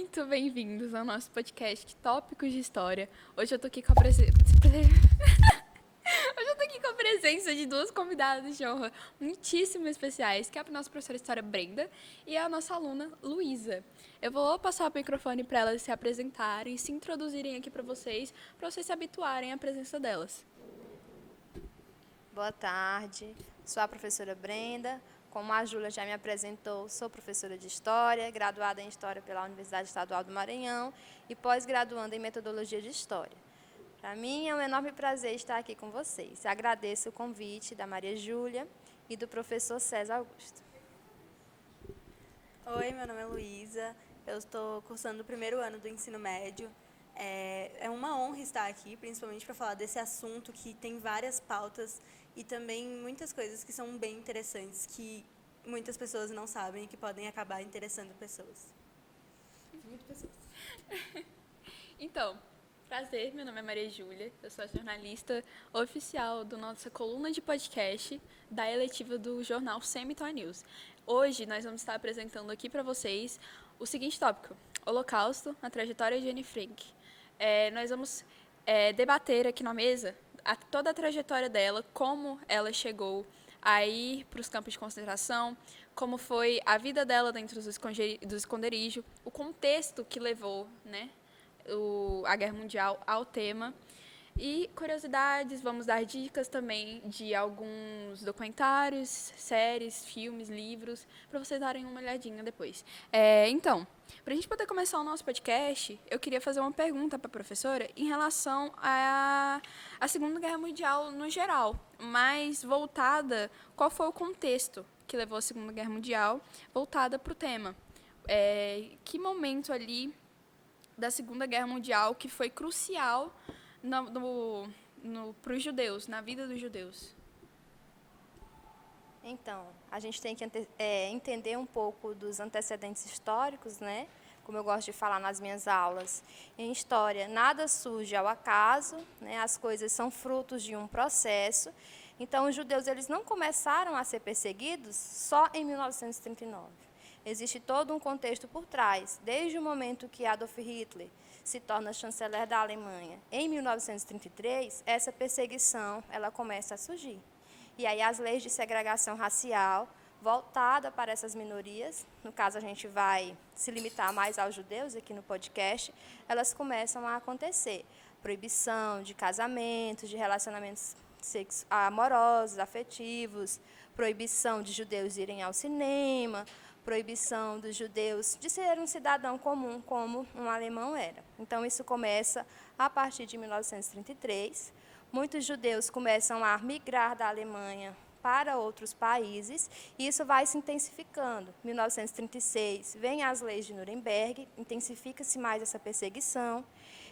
Muito bem-vindos ao nosso podcast Tópicos de História. Hoje eu tô aqui com a presença... Hoje eu tô aqui com a presença de duas convidadas de honra muitíssimo especiais, que é a nossa professora de História, Brenda, e a nossa aluna, Luísa. Eu vou passar o microfone para elas se apresentarem e se introduzirem aqui para vocês se habituarem à presença delas. Boa tarde, sou a professora Brenda. Como a Júlia já me apresentou, sou professora de História, graduada em História pela Universidade Estadual do Maranhão e pós-graduanda em Metodologia de História. Para mim é um enorme prazer estar aqui com vocês. Agradeço o convite da Maria Júlia e do professor César Augusto. Oi, meu nome é Luísa, eu estou cursando o primeiro ano do ensino médio. É uma honra estar aqui, principalmente para falar desse assunto que tem várias pautas e também muitas coisas que são bem interessantes, que muitas pessoas não sabem e que podem acabar interessando pessoas. Muitas pessoas. Então, prazer, meu nome é Maria Júlia, eu sou a jornalista oficial da nossa coluna de podcast da eletiva do jornal Semiton News. Hoje nós vamos estar apresentando aqui para vocês o seguinte tópico: Holocausto, a trajetória de Anne Frank. Nós vamos debater aqui na mesa toda a trajetória dela, como ela chegou a ir para os campos de concentração, como foi a vida dela dentro do esconderijo, o contexto que levou, né, a Guerra Mundial ao tema. E curiosidades, vamos dar dicas também de alguns documentários, séries, filmes, livros, para vocês darem uma olhadinha depois. Então, para a gente poder começar o nosso podcast, eu queria fazer uma pergunta para a professora em relação à Segunda Guerra Mundial no geral, mas voltada, qual foi o contexto que levou a Segunda Guerra Mundial, voltada para o tema. Que momento ali da Segunda Guerra Mundial que foi crucial para os judeus, na vida dos judeus? Então, a gente tem que entender um pouco dos antecedentes históricos, né? Como eu gosto de falar nas minhas aulas, em história, nada surge ao acaso, né? As coisas são frutos de um processo. Então, os judeus eles não começaram a ser perseguidos só em 1939. Existe todo um contexto por trás, desde o momento que Adolf Hitler se torna chanceler da Alemanha. Em 1933, essa perseguição ela começa a surgir. E aí as leis de segregação racial voltada para essas minorias, no caso a gente vai se limitar mais aos judeus aqui no podcast, elas começam a acontecer. Proibição de casamentos, de relacionamentos amorosos, afetivos, proibição de judeus irem ao cinema, proibição dos judeus de ser um cidadão comum, como um alemão era. Então, isso começa a partir de 1933. Muitos judeus começam a migrar da Alemanha para outros países, e isso vai se intensificando. Em 1936, vem as leis de Nuremberg, intensifica-se mais essa perseguição.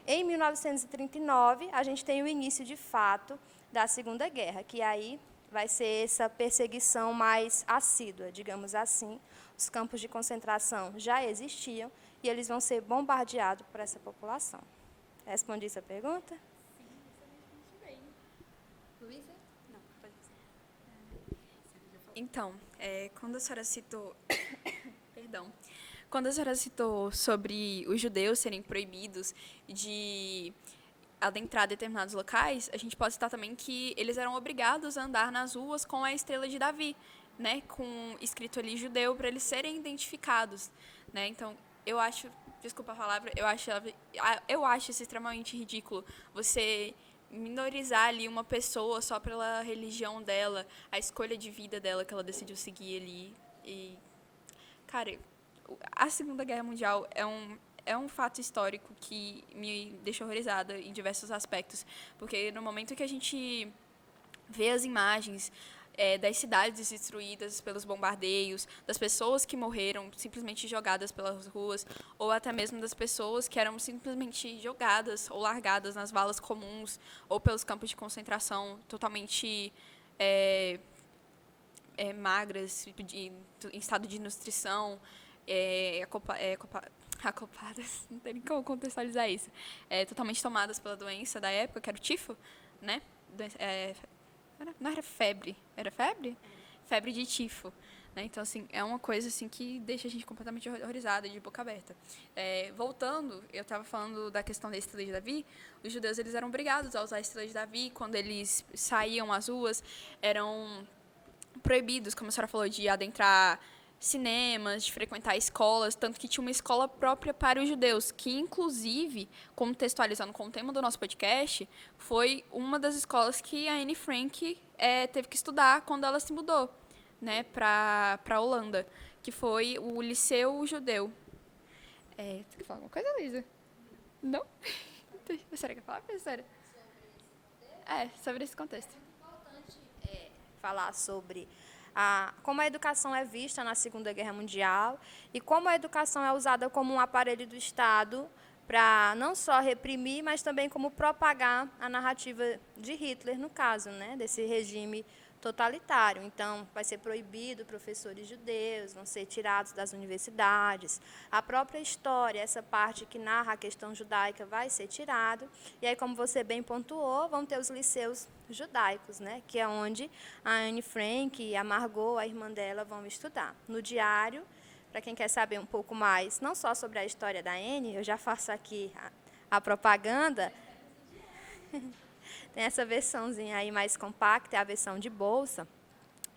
Em 1939, a gente tem o início, de fato, da Segunda Guerra, que aí vai ser essa perseguição mais assídua, digamos assim. Os campos de concentração já existiam e eles vão ser bombardeados por essa população. Respondi essa pergunta? Sim, muito bem. Luísa? Não, pode ser. Então, quando a senhora citou... Perdão. Quando a senhora citou sobre os judeus serem proibidos de adentrar determinados locais, a gente pode citar também que eles eram obrigados a andar nas ruas com a estrela de Davi, né, com escrito ali judeu, para eles serem identificados, né? Então, eu acho, desculpa a palavra, eu acho isso extremamente ridículo, você minorizar ali uma pessoa só pela religião dela, a escolha de vida dela que ela decidiu seguir ali. E, cara, a Segunda Guerra Mundial é um fato histórico que me deixa horrorizada em diversos aspectos, porque no momento que a gente vê as imagens das cidades destruídas pelos bombardeios, das pessoas que morreram simplesmente jogadas pelas ruas, ou até mesmo das pessoas que eram simplesmente jogadas ou largadas nas valas comuns ou pelos campos de concentração totalmente magras, em estado de nutrição, acopladas, não tem nem como contextualizar isso, totalmente tomadas pela doença da época, que era o tifo, né? Não era febre, era febre? Febre de tifo, né? Então, assim, é uma coisa assim que deixa a gente completamente horrorizada, de boca aberta. Voltando, eu estava falando da questão da estrela de Davi. Os judeus, eles eram obrigados a usar a estrela de Davi. Quando eles saíam às ruas, eram proibidos, como a senhora falou, de adentrar cinemas, de frequentar escolas, tanto que tinha uma escola própria para os judeus, que, inclusive, contextualizando com o tema do nosso podcast, foi uma das escolas que a Anne Frank teve que estudar quando ela se mudou, né, para a Holanda, que foi o Liceu Judeu. Você quer falar alguma coisa, Luísa? Não? A senhora quer falar, professora? Sobre esse contexto. Falar sobre como a educação é vista na Segunda Guerra Mundial e como a educação é usada como um aparelho do Estado para não só reprimir, mas também como propagar a narrativa de Hitler, no caso, né, desse regime totalitário. Então, vai ser proibido professores judeus, vão ser tirados das universidades. A própria história, essa parte que narra a questão judaica, vai ser tirado. E aí, como você bem pontuou, vão ter os liceus judaicos, né, que é onde a Anne Frank e a Margot, a irmã dela, vão estudar. No diário, para quem quer saber um pouco mais, não só sobre a história da Anne, eu já faço aqui a propaganda. Tem essa versãozinha aí mais compacta, é a versão de bolsa.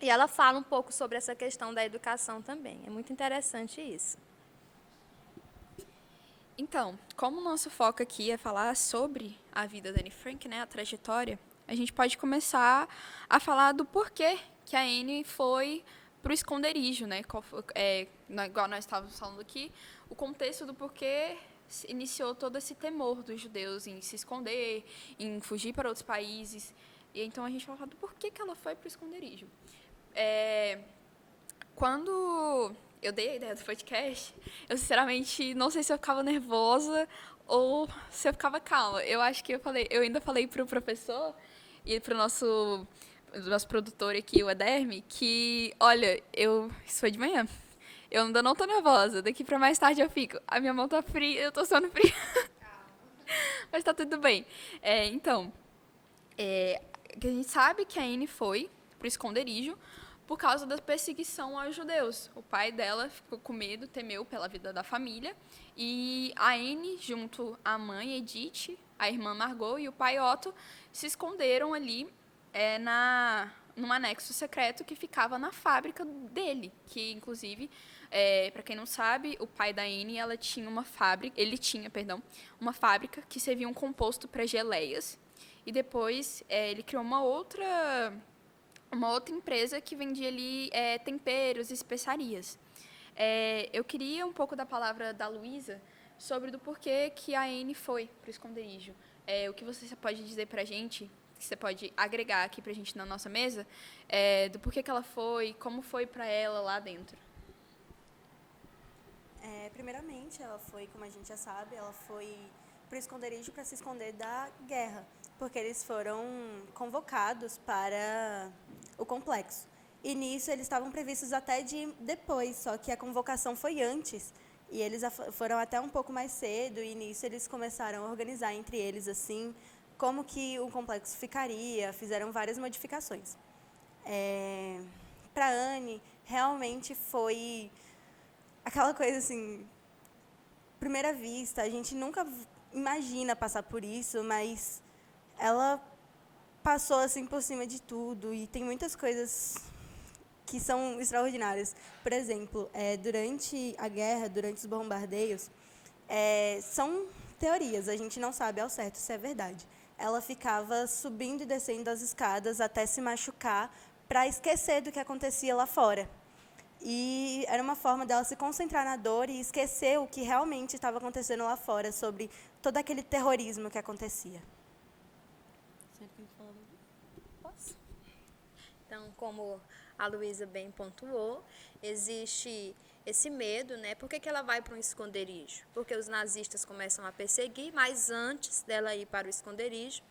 E ela fala um pouco sobre essa questão da educação também. É muito interessante isso. Então, como o nosso foco aqui é falar sobre a vida da Anne Frank, né, a trajetória, a gente pode começar a falar do porquê que a Anne foi para o esconderijo, né? Igual nós estávamos falando aqui, o contexto do porquê iniciou todo esse temor dos judeus em se esconder, em fugir para outros países. E então a gente vai falar do porquê que ela foi para o esconderijo. Quando eu dei a ideia do podcast, eu sinceramente não sei se eu ficava nervosa ou se eu ficava calma. Eu acho que eu ainda falei para o professor e para o nosso produtor aqui, o Ederme, que, olha, isso foi de manhã. Eu ainda não tô nervosa. Daqui pra mais tarde eu fico. A minha mão tá fria, eu tô suando fria. Mas tá tudo bem. A gente sabe que a Anne foi pro esconderijo por causa da perseguição aos judeus. O pai dela ficou com medo, temeu pela vida da família. E a Anne, junto à mãe Edith, a irmã Margot e o pai Otto, se esconderam ali num anexo secreto que ficava na fábrica dele, que, inclusive, para quem não sabe, o pai da Anne, ele tinha uma fábrica que servia um composto para geleias, e depois ele criou uma outra empresa que vendia ali temperos e especiarias. Eu queria um pouco da palavra da Luísa sobre do porquê que a Anne foi para o esconderijo. O que você pode dizer para a gente, que você pode agregar aqui para a gente na nossa mesa, do porquê que ela foi, como foi para ela lá dentro. Primeiramente, ela foi, como a gente já sabe, ela foi para o esconderijo para se esconder da guerra, porque eles foram convocados para o complexo. E nisso eles estavam previstos até de depois, só que a convocação foi antes. E eles foram até um pouco mais cedo, e nisso eles começaram a organizar entre eles, assim, como que o complexo ficaria, fizeram várias modificações. Para Anne, realmente foi aquela coisa assim, primeira vista, a gente nunca imagina passar por isso, mas ela passou assim por cima de tudo, e tem muitas coisas que são extraordinárias. Por exemplo, durante a guerra, durante os bombardeios, são teorias, a gente não sabe ao certo se é verdade. Ela ficava subindo e descendo as escadas até se machucar para esquecer do que acontecia lá fora. E era uma forma dela se concentrar na dor e esquecer o que realmente estava acontecendo lá fora, sobre todo aquele terrorismo que acontecia. Posso? Então, como a Luísa bem pontuou, existe esse medo, né? Por que ela vai para um esconderijo? Porque os nazistas começam a perseguir, mas antes dela ir para o esconderijo,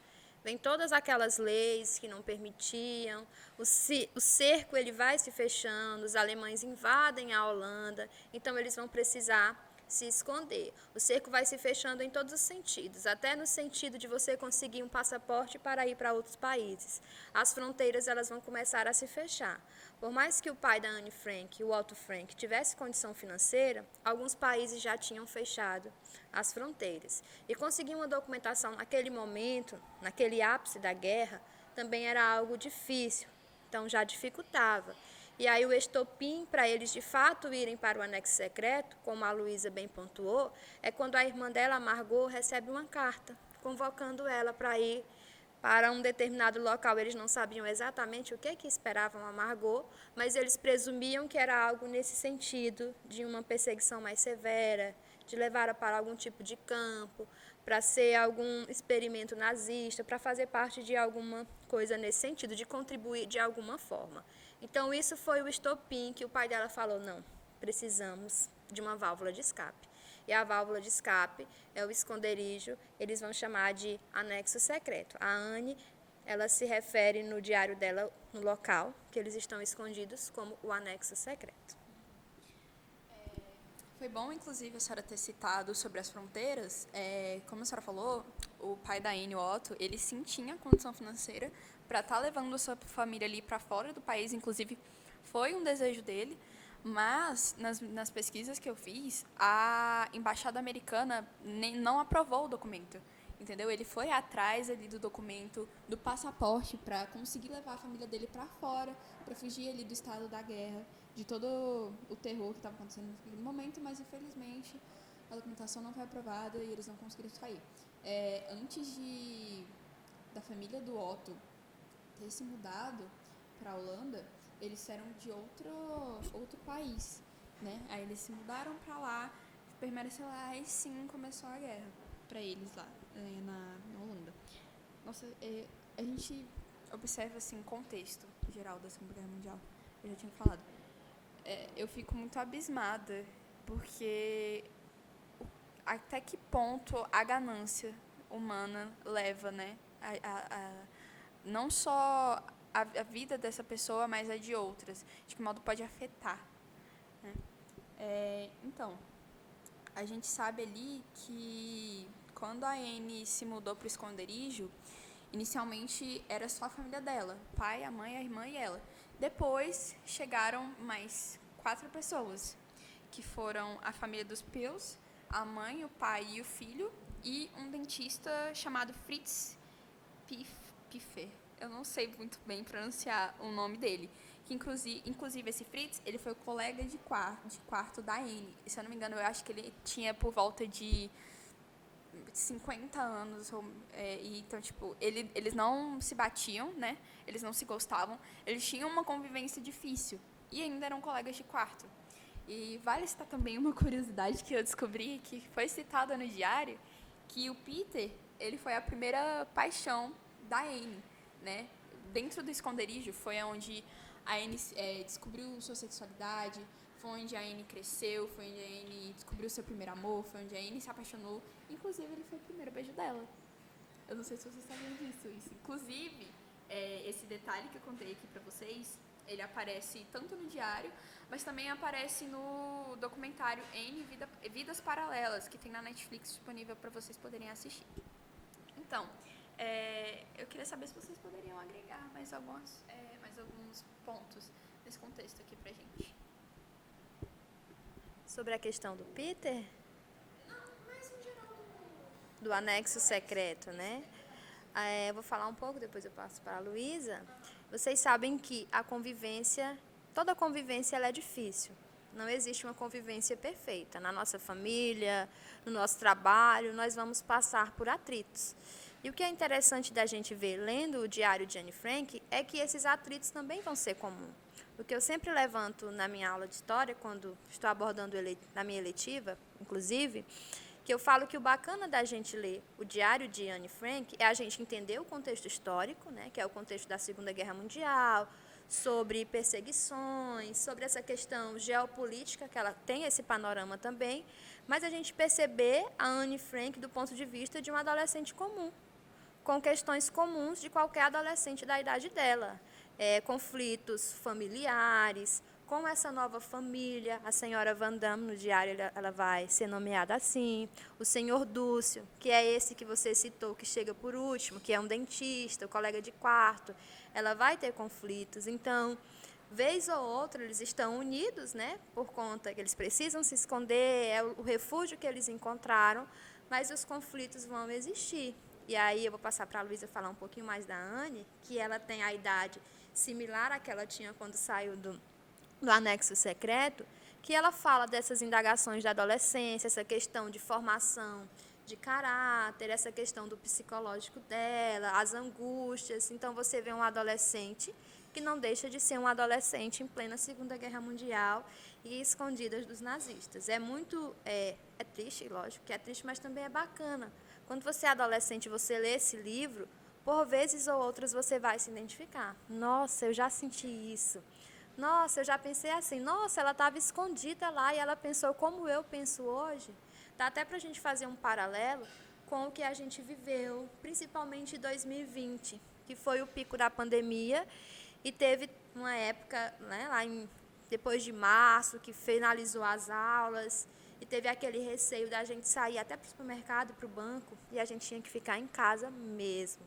vem todas aquelas leis que não permitiam, o cerco ele vai se fechando, os alemães invadem a Holanda, então eles vão precisar se esconder. O cerco vai se fechando em todos os sentidos, até no sentido de você conseguir um passaporte para ir para outros países. As fronteiras elas vão começar a se fechar. Por mais que o pai da Anne Frank, o Otto Frank, tivesse condição financeira, alguns países já tinham fechado as fronteiras. E conseguir uma documentação naquele momento, naquele ápice da guerra, também era algo difícil, então já dificultava. E aí o estopim para eles de fato irem para o anexo secreto, como a Luísa bem pontuou, é quando a irmã dela, Margot, recebe uma carta convocando ela para ir para um determinado local. Eles não sabiam exatamente o que esperavam a Margot, mas eles presumiam que era algo nesse sentido, de uma perseguição mais severa, de levá-la para algum tipo de campo, para ser algum experimento nazista, para fazer parte de alguma coisa nesse sentido, de contribuir de alguma forma. Então, isso foi o estopim que o pai dela falou, não, precisamos de uma válvula de escape. E a válvula de escape é o esconderijo, eles vão chamar de anexo secreto. A Anne, ela se refere no diário dela, no local que eles estão escondidos, como o anexo secreto. Foi bom, inclusive, a senhora ter citado sobre as fronteiras. Como a senhora falou, o pai da Anne, o Otto, ele sim tinha condição financeira para estar levando a sua família ali para fora do país. Inclusive, foi um desejo dele. Mas, nas pesquisas que eu fiz, a embaixada americana não aprovou o documento. Entendeu? Ele foi atrás ali do documento, do passaporte, para conseguir levar a família dele para fora, para fugir ali do estado da guerra, de todo o terror que estava acontecendo naquele momento, mas infelizmente a documentação não foi aprovada e eles não conseguiram sair. Antes da família do Otto ter se mudado para a Holanda, eles eram de outro país, né? Aí eles se mudaram para lá, permaneceram lá e sim começou a guerra para eles lá na Holanda. Nossa, a gente observa assim contexto geral da Segunda Guerra Mundial. Eu já tinha falado. Eu fico muito abismada porque até que ponto a ganância humana leva, né? Não só a vida dessa pessoa, mas a de outras. De que modo pode afetar, né? Então, a gente sabe ali que quando a Anne se mudou para o esconderijo, inicialmente era só a família dela, o pai, a mãe, a irmã e ela. Depois chegaram mais 4 pessoas, que foram a família dos Pills, a mãe, o pai e o filho, e um dentista chamado Fritz Piffer. Eu não sei muito bem pronunciar o nome dele. Que inclusive esse Fritz, ele foi o colega de quarto da Anne. Se eu não me engano, eu acho que ele tinha por volta de 50 anos. Então, tipo, eles não se batiam, né? Eles não se gostavam. Eles tinham uma convivência difícil. E ainda eram colegas de quarto. E vale citar também uma curiosidade que eu descobri, que foi citada no diário, que o Peter, ele foi a primeira paixão da Anne, né? Dentro do esconderijo foi onde a Anne descobriu sua sexualidade, foi onde a Anne cresceu, foi onde a Anne descobriu seu primeiro amor, foi onde a Anne se apaixonou. Inclusive, ele foi o primeiro beijo dela. Eu não sei se vocês sabem disso. Inclusive, esse detalhe que eu contei aqui pra vocês, ele aparece tanto no diário, mas também aparece no documentário Anne Vidas Paralelas, que tem na Netflix disponível para vocês poderem assistir. Então, eu queria saber se vocês poderiam agregar mais alguns pontos nesse contexto aqui pra gente. Sobre a questão do Peter? Não, mas em geral do anexo secreto, né? Eu vou falar um pouco, depois eu passo para a Luísa. Vocês sabem que toda convivência ela é difícil. Não existe uma convivência perfeita. Na nossa família, no nosso trabalho, nós vamos passar por atritos. E o que é interessante da gente ver lendo o diário de Anne Frank é que esses atritos também vão ser comuns. O que eu sempre levanto na minha aula de história, quando estou abordando na minha eletiva, inclusive, que eu falo que o bacana da gente ler o diário de Anne Frank é a gente entender o contexto histórico, né, que é o contexto da Segunda Guerra Mundial, sobre perseguições, sobre essa questão geopolítica, que ela tem esse panorama também, mas a gente perceber a Anne Frank do ponto de vista de uma adolescente comum, com questões comuns de qualquer adolescente da idade dela. Conflitos familiares, com essa nova família, a senhora Van Damme, no diário ela vai ser nomeada assim, o senhor Dúcio, que é esse que você citou, que chega por último, que é um dentista, o colega de quarto, ela vai ter conflitos. Então, vez ou outra, eles estão unidos, né, por conta que eles precisam se esconder, é o refúgio que eles encontraram, mas os conflitos vão existir. E aí eu vou passar para a Luísa falar um pouquinho mais da Anne, que ela tem a idade similar à que ela tinha quando saiu do anexo secreto, que ela fala dessas indagações da adolescência, essa questão de formação de caráter, essa questão do psicológico dela, as angústias. Então, você vê um adolescente que não deixa de ser um adolescente em plena Segunda Guerra Mundial e escondidas dos nazistas. É muito triste, lógico que é triste, mas também é bacana. Quando você é adolescente e você lê esse livro, por vezes ou outras você vai se identificar. Nossa, eu já senti isso. Nossa, eu já pensei assim, nossa, ela estava escondida lá e ela pensou como eu penso hoje. Dá até para a gente fazer um paralelo com o que a gente viveu, principalmente em 2020, que foi o pico da pandemia e teve uma época, né, depois de março, que finalizou as aulas e teve aquele receio da gente sair até para o supermercado, para o banco, e a gente tinha que ficar em casa mesmo.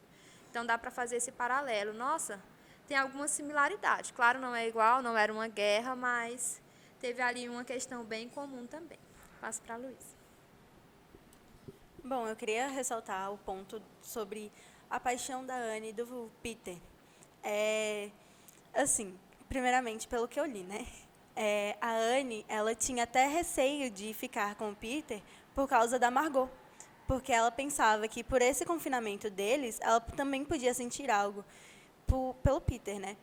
Então, dá para fazer esse paralelo. Nossa, tem alguma similaridade. Claro, não é igual, não era uma guerra, mas teve ali uma questão bem comum também. Passo para a Luísa. Bom, eu queria ressaltar o ponto sobre a paixão da Anne e do Peter. Assim, primeiramente, pelo que eu li, né? A Anne, ela tinha até receio de ficar com o Peter por causa da Margot, porque ela pensava que por esse confinamento deles, ela também podia sentir algo pelo Peter, né?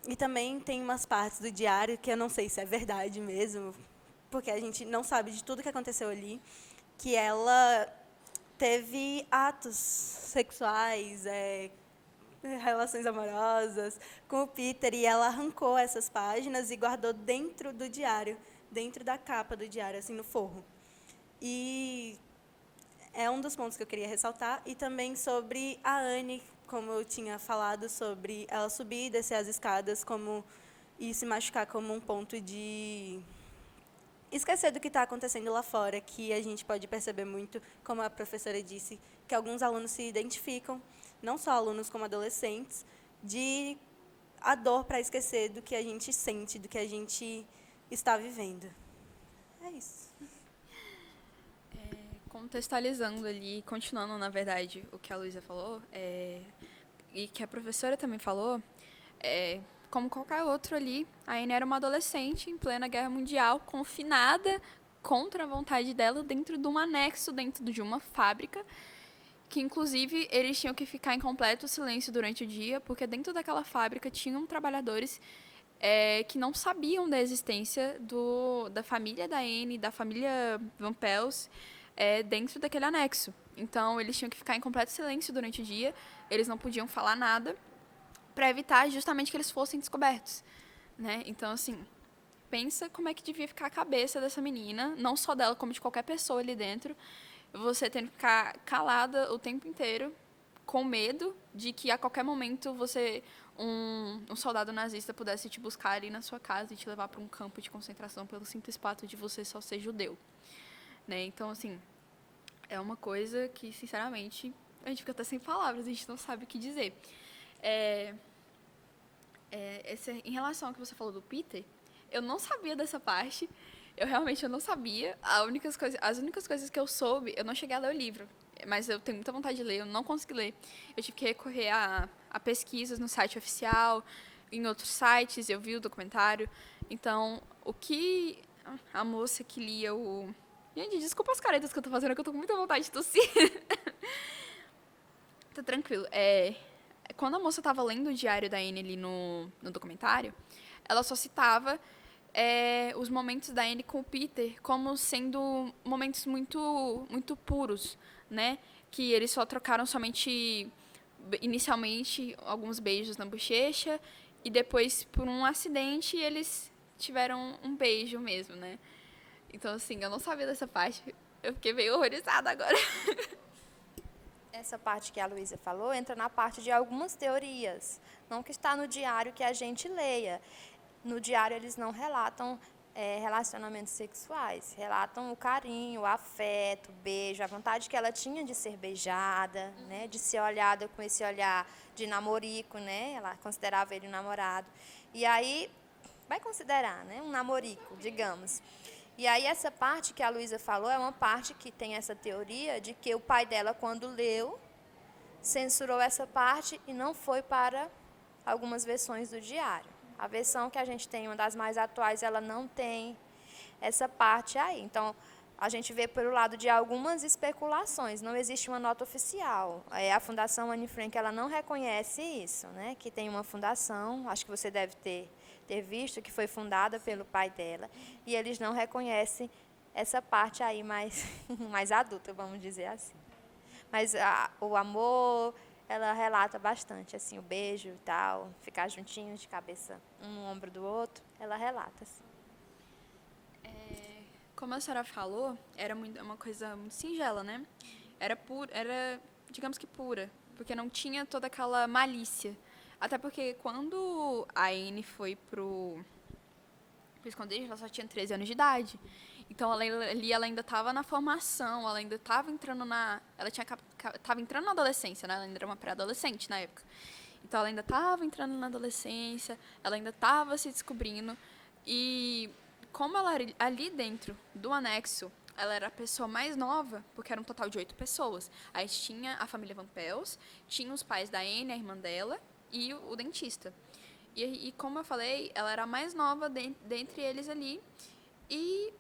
E também tem umas partes do diário que eu não sei se é verdade mesmo, porque a gente não sabe de tudo que aconteceu ali, que ela teve atos sexuais, relações amorosas com o Peter, e ela arrancou essas páginas e guardou dentro do diário, dentro da capa do diário, assim, no forro. E é um dos pontos que eu queria ressaltar. E também sobre a Anne, como eu tinha falado, sobre ela subir e descer as escadas e se machucar como um ponto de esquecer do que está acontecendo lá fora, que a gente pode perceber muito, como a professora disse, que alguns alunos se identificam, não só alunos como adolescentes, de a dor para esquecer do que a gente sente, do que a gente está vivendo. É isso. Contextualizando ali, continuando, na verdade, o que a Luísa falou, e que a professora também falou, como qualquer outro ali, a Anne era uma adolescente em plena Guerra Mundial, confinada contra a vontade dela dentro de um anexo, dentro de uma fábrica, que inclusive eles tinham que ficar em completo silêncio durante o dia, porque dentro daquela fábrica tinham trabalhadores que não sabiam da existência da família da Anne, da família Van Pels, dentro daquele anexo. Então, eles tinham que ficar em completo silêncio durante o dia, eles não podiam falar nada, para evitar justamente que eles fossem descobertos, né? Então, assim, pensa como é que devia ficar a cabeça dessa menina, não só dela, como de qualquer pessoa ali dentro, você tendo que ficar calada o tempo inteiro, com medo de que a qualquer momento um soldado nazista pudesse te buscar ali na sua casa e te levar para um campo de concentração pelo simples fato de você só ser judeu, né? Então, assim, é uma coisa que, sinceramente, a gente fica até sem palavras, a gente não sabe o que dizer. Em relação ao que você falou do Peter, eu não sabia dessa parte, eu não sabia. As únicas coisas que eu soube, eu não cheguei a ler o livro, mas eu tenho muita vontade de ler, eu não consegui ler. Eu tive que recorrer a pesquisas no site oficial, em outros sites, eu vi o documentário. Então, o que a moça que lia o... Gente, desculpa as caretas que eu tô fazendo, que eu tô com muita vontade de tossir. Tá tranquilo. Quando a moça estava lendo o diário da Anne ali no documentário, ela só citava os momentos da Anne com o Peter como sendo momentos muito, muito puros, né? Que eles só trocaram somente, inicialmente, alguns beijos na bochecha e depois, por um acidente, eles tiveram um beijo mesmo, né? Então, assim, eu não sabia dessa parte. Eu fiquei meio horrorizada agora. Essa parte que a Luísa falou entra na parte de algumas teorias, não que está no diário que a gente leia. no diário eles não relatam relacionamentos sexuais, relatam o carinho, o afeto, o beijo, a vontade que ela tinha de ser beijada, né, de ser olhada com esse olhar de namorico, né, ela considerava ele um namorado. E aí, vai considerar, né, um namorico, digamos. E aí essa parte que a Luísa falou é uma parte que tem essa teoria de que o pai dela, quando leu, censurou essa parte e não foi para algumas versões do diário. A versão que a gente tem, uma das mais atuais, ela não tem essa parte aí. Então, a gente vê pelo lado de algumas especulações, não existe uma nota oficial. A Fundação Anne Frank, ela não reconhece isso, né? Que tem uma fundação, acho que você deve ter visto, que foi fundada pelo pai dela, e eles não reconhecem essa parte aí mais adulta, vamos dizer assim. Mas o amor, ela relata bastante, assim, o beijo e tal, ficar juntinhos, de cabeça um no ombro do outro, ela relata, assim. Como a senhora falou, era uma coisa muito singela, né? Era, digamos que pura, porque não tinha toda aquela malícia. Até porque quando a Anne foi pro esconderijo, ela só tinha 13 anos de idade. Então, ela ainda estava na formação, ela ainda estava entrando estava entrando na adolescência, né? Ela ainda era uma pré-adolescente na época. Então, ela ainda estava entrando na adolescência, ela ainda estava se descobrindo. E como ela era ali dentro do anexo, ela era a pessoa mais nova, porque era um total de 8 pessoas. Aí tinha a família Van Pels, tinha os pais da Anne, a irmã dela, e o dentista. E como eu falei, ela era a mais nova dentre eles ali. E,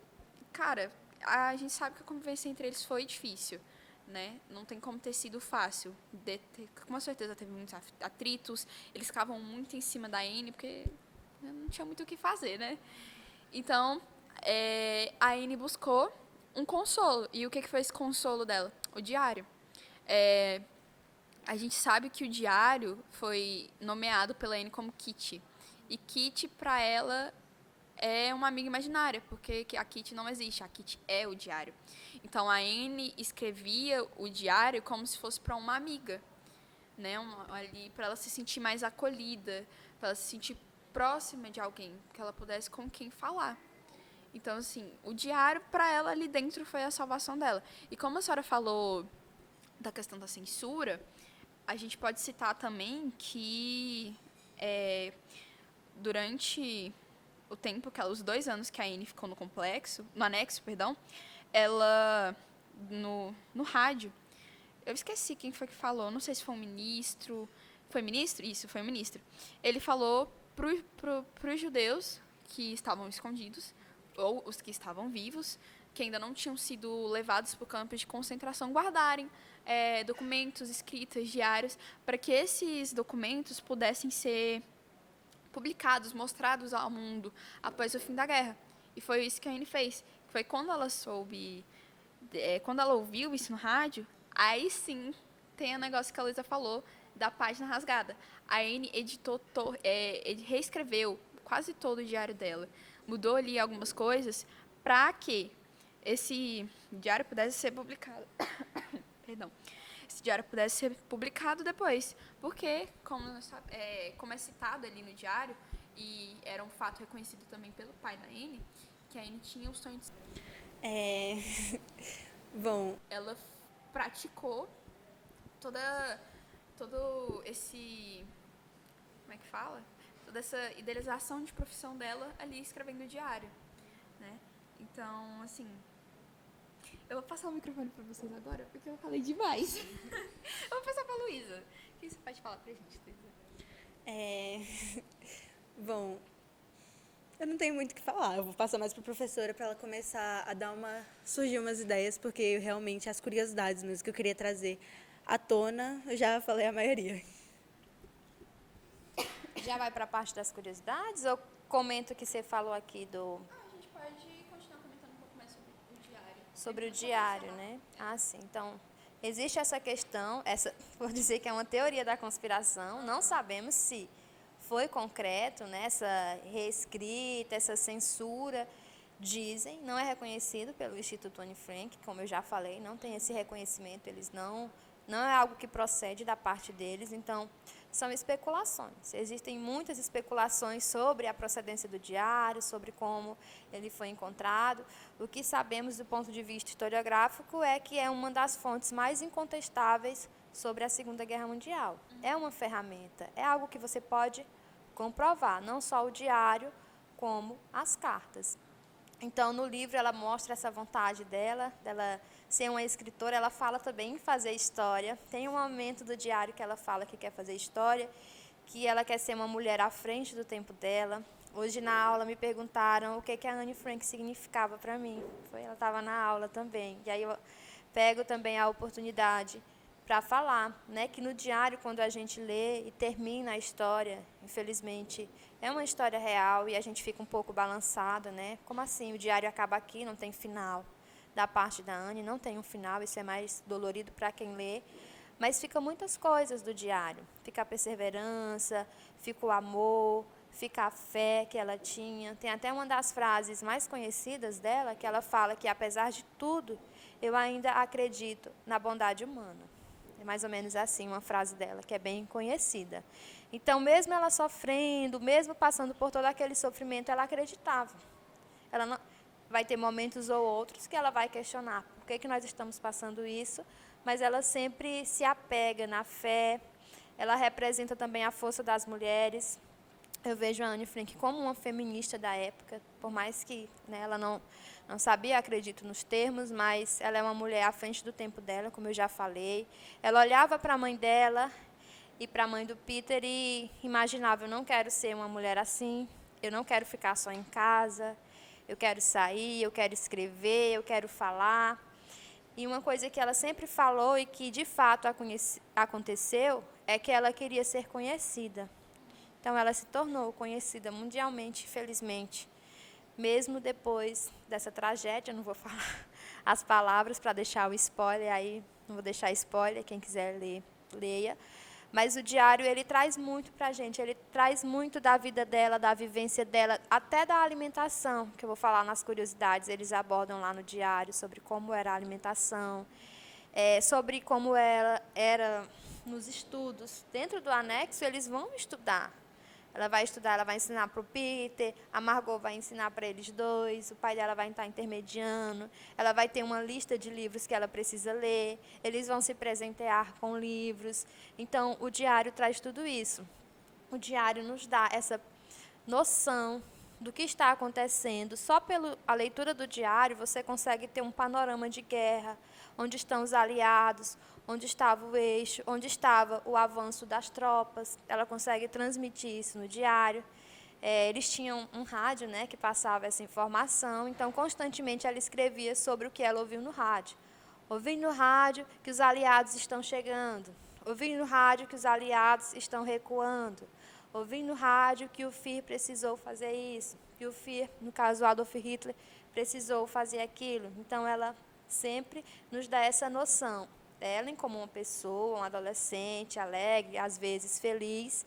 cara, a gente sabe que a convivência entre eles foi difícil, né? Não tem como ter sido fácil. Com certeza teve muitos atritos. Eles ficavam muito em cima da Anne, porque não tinha muito o que fazer, né? Então, a Anne buscou um consolo. E o que foi esse consolo dela? O diário. A gente sabe que o diário foi nomeado pela Anne como Kitty. E Kitty, para ela, é uma amiga imaginária, porque a Kitty não existe, a Kitty é o diário. Então, a Anne escrevia o diário como se fosse para uma amiga, né? Ali, para ela se sentir mais acolhida, para ela se sentir próxima de alguém, que ela pudesse com quem falar. Então, assim, o diário, para ela, ali dentro, foi a salvação dela. E como a senhora falou da questão da censura, a gente pode citar também que durante o tempo, os 2 anos que a Anne ficou no anexo, ela, no rádio, eu esqueci quem foi que falou, não sei se foi um ministro, foi ministro? Isso, foi um ministro. Ele falou para os judeus que estavam escondidos, ou os que estavam vivos, que ainda não tinham sido levados para o campo de concentração, guardarem documentos, escritas, diários, para que esses documentos pudessem ser publicados, mostrados ao mundo após o fim da guerra. E foi isso que a Anne fez. Foi quando ela quando ela ouviu isso no rádio, aí sim tem o negócio que a Luísa falou da página rasgada. A Anne reescreveu quase todo o diário dela, mudou ali algumas coisas para que esse diário pudesse ser publicado. Perdão. Esse diário pudesse ser publicado depois. Porque, como é citado ali no diário, e era um fato reconhecido também pelo pai da Anne, que a Anne tinha o sonho de... Bom, ela praticou todo esse... Como é que fala? Toda essa idealização de profissão dela ali escrevendo o diário, né? Então, assim... Eu vou passar o microfone para vocês agora, porque eu falei demais. Eu vou passar para a Luísa. O que você pode falar para a gente, Luísa? Bom, eu não tenho muito o que falar. Eu vou passar mais para a professora para ela começar a surgir umas ideias, porque realmente as curiosidades mesmo que eu queria trazer à tona, eu já falei a maioria. Já vai para a parte das curiosidades ou comento o que você falou aqui A gente pode continuar comentando um pouco mais sobre o diário. sobre o diário, né? Ah, sim. Então, existe essa questão, vou dizer que é uma teoria da conspiração, não sabemos se foi concreto, né, essa reescrita, essa censura, dizem, não é reconhecido pelo Instituto Anne Frank, como eu já falei, não tem esse reconhecimento, eles não é algo que procede da parte deles, então são especulações. Existem muitas especulações sobre a procedência do diário, sobre como ele foi encontrado. O que sabemos do ponto de vista historiográfico é que é uma das fontes mais incontestáveis sobre a Segunda Guerra Mundial. É uma ferramenta, é algo que você pode comprovar, não só o diário, como as cartas. Então, no livro, ela mostra essa vontade dela ser uma escritora. Ela fala também em fazer história. Tem um momento do diário que ela fala que quer fazer história, que ela quer ser uma mulher à frente do tempo dela. Hoje, na aula, me perguntaram o que a Anne Frank significava para mim. Ela estava na aula também. E aí, eu pego também a oportunidade para falar, né, que no diário, quando a gente lê e termina a história, infelizmente, é uma história real e a gente fica um pouco balançado, né? Como assim? O diário acaba aqui, não tem final. Da parte da Anne, não tem um final, isso é mais dolorido para quem lê. Mas fica muitas coisas do diário. Fica a perseverança, fica o amor, fica a fé que ela tinha. Tem até uma das frases mais conhecidas dela, que ela fala que, apesar de tudo, eu ainda acredito na bondade humana. É mais ou menos assim uma frase dela, que é bem conhecida. Então, mesmo ela sofrendo, mesmo passando por todo aquele sofrimento, ela acreditava. Ela não, vai ter momentos ou outros que ela vai questionar por que nós estamos passando isso, mas ela sempre se apega na fé. Ela representa também a força das mulheres. Eu vejo a Anne Frank como uma feminista da época, por mais que, né, ela não sabia, acredito, nos termos, mas ela é uma mulher à frente do tempo dela, como eu já falei. Ela olhava para a mãe dela e para a mãe do Peter e imaginava, eu não quero ser uma mulher assim, eu não quero ficar só em casa, eu quero sair, eu quero escrever, eu quero falar. E uma coisa que ela sempre falou e que de fato aconteceu é que ela queria ser conhecida. Então, ela se tornou conhecida mundialmente, infelizmente, mesmo depois dessa tragédia. Eu não vou falar as palavras para deixar o spoiler, aí não vou deixar spoiler, quem quiser ler, leia. Mas o diário, ele traz muito para a gente, ele traz muito da vida dela, da vivência dela, até da alimentação, que eu vou falar nas curiosidades, eles abordam lá no diário sobre como era a alimentação, sobre como ela era nos estudos. Dentro do anexo, eles vão estudar. Ela vai estudar, ela vai ensinar para o Peter, a Margot vai ensinar para eles dois, o pai dela vai estar intermediando, ela vai ter uma lista de livros que ela precisa ler, eles vão se presentear com livros. Então, o diário traz tudo isso. O diário nos dá essa noção do que está acontecendo. Só pela leitura do diário, você consegue ter um panorama de guerra, onde estão os aliados, onde estava o eixo, onde estava o avanço das tropas. Ela consegue transmitir isso no diário. Eles tinham um rádio, né, que passava essa informação, então constantemente ela escrevia sobre o que ela ouviu no rádio. Ouvi no rádio que os aliados estão chegando. Ouvi no rádio que os aliados estão recuando. Ouvi no rádio que o Führer precisou fazer isso, que o Führer, no caso Adolf Hitler, precisou fazer aquilo. Então, ela sempre nos dá essa noção. Ela, como uma pessoa, um adolescente, alegre, às vezes feliz,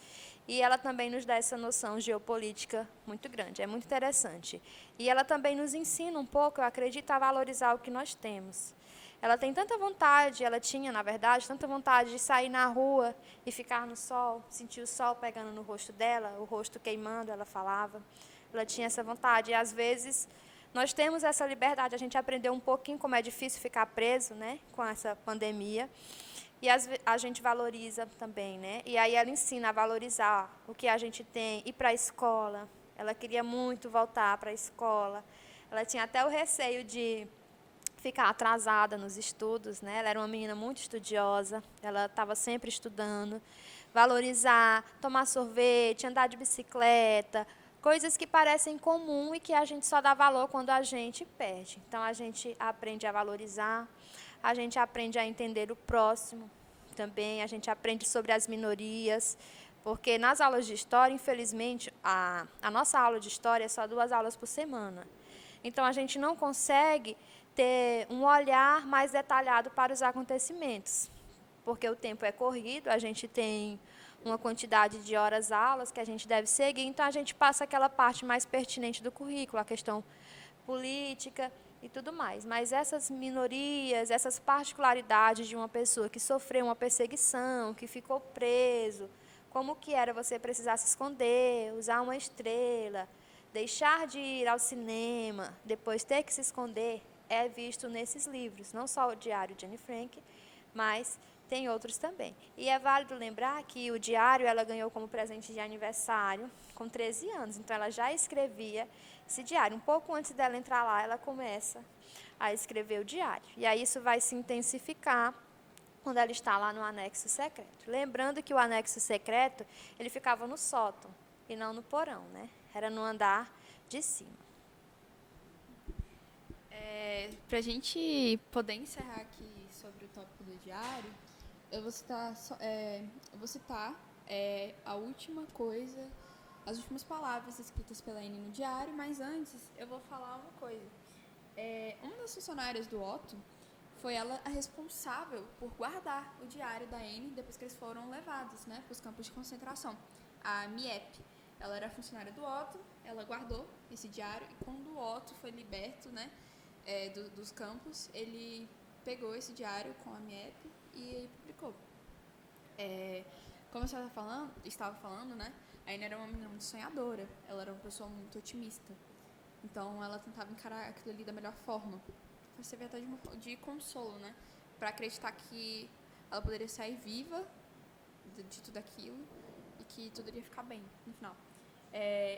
e ela também nos dá essa noção geopolítica muito grande, é muito interessante. E ela também nos ensina um pouco, eu acredito, a valorizar o que nós temos. Ela tem tanta vontade, ela tinha, na verdade, tanta vontade de sair na rua e ficar no sol, sentir o sol pegando no rosto dela, o rosto queimando, ela falava. Ela tinha essa vontade, e às vezes nós temos essa liberdade, a gente aprendeu um pouquinho como é difícil ficar preso, né, com essa pandemia, e a gente valoriza também, né? E aí ela ensina a valorizar o que a gente tem, ir para a escola. Ela queria muito voltar para a escola. Ela tinha até o receio de ficar atrasada nos estudos, né? Ela era uma menina muito estudiosa, ela estava sempre estudando. Valorizar, tomar sorvete, andar de bicicleta, coisas que parecem comum e que a gente só dá valor quando a gente perde. Então, a gente aprende a valorizar, a gente aprende a entender o próximo também, a gente aprende sobre as minorias, porque nas aulas de história, infelizmente, a nossa aula de história é só 2 aulas por semana. Então, a gente não consegue ter um olhar mais detalhado para os acontecimentos, porque o tempo é corrido, a gente tem uma quantidade de horas-aulas que a gente deve seguir, então a gente passa aquela parte mais pertinente do currículo, a questão política e tudo mais. Mas essas minorias, essas particularidades de uma pessoa que sofreu uma perseguição, que ficou preso, como que era você precisar se esconder, usar uma estrela, deixar de ir ao cinema, depois ter que se esconder, é visto nesses livros, não só o Diário de Anne Frank, mas tem outros também. E é válido lembrar que o diário ela ganhou como presente de aniversário com 13 anos, então ela já escrevia esse diário. Um pouco antes dela entrar lá, ela começa a escrever o diário. E aí isso vai se intensificar quando ela está lá no anexo secreto. Lembrando que o anexo secreto, ele ficava no sótão e não no porão, né? Era no andar de cima. Para a gente poder encerrar aqui sobre o tópico do diário, eu vou citar, a última coisa, as últimas palavras escritas pela Anne no diário, mas antes eu vou falar uma coisa. Uma das funcionárias do Otto foi ela a responsável por guardar o diário da Anne depois que eles foram levados, né, para os campos de concentração. A Miep, ela era funcionária do Otto, ela guardou esse diário e quando o Otto foi liberto, né, dos campos, ele pegou esse diário com a Miep e publicou. Como eu estava falando, né, a Anne era uma menina muito sonhadora, ela era uma pessoa muito otimista. Então, ela tentava encarar aquilo ali da melhor forma. Para servir até de consolo, né? Para acreditar que ela poderia sair viva de tudo aquilo e que tudo iria ficar bem no final.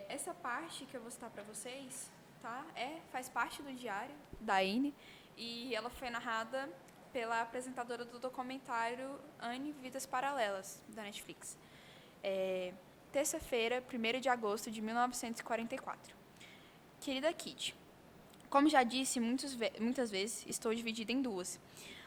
Essa parte que eu vou citar para vocês, tá? Faz parte do diário da Anne e ela foi narrada pela apresentadora do documentário Anne Vidas Paralelas, da Netflix. Terça-feira, 1º de agosto de 1944. Querida Kitty, como já disse muitas vezes, estou dividida em duas.